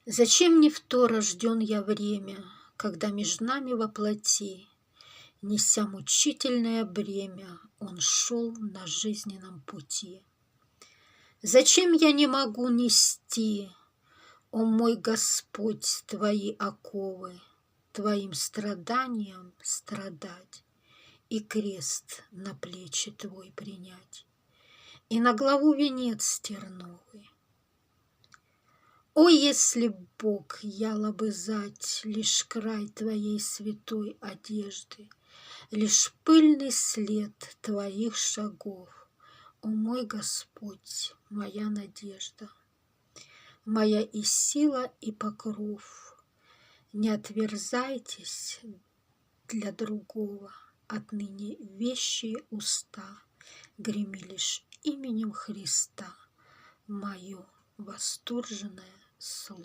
Зачем не в то рожден я время, когда меж нами во плоти, неся мучительное бремя, он шел на жизненном пути? Зачем я не могу нести, о мой Господь, твои оковы, твоим страданиям страдать и крест на плечи твой принять, и на главу венец терновый? О, если б Бог я лобызать лишь край твоей святой одежды, лишь пыльный след твоих шагов, о мой Господь, моя надежда, моя и сила, и покров. Не отверзайтесь для другого, отныне вещие уста греми лишь именем Христа мое восторженное слово.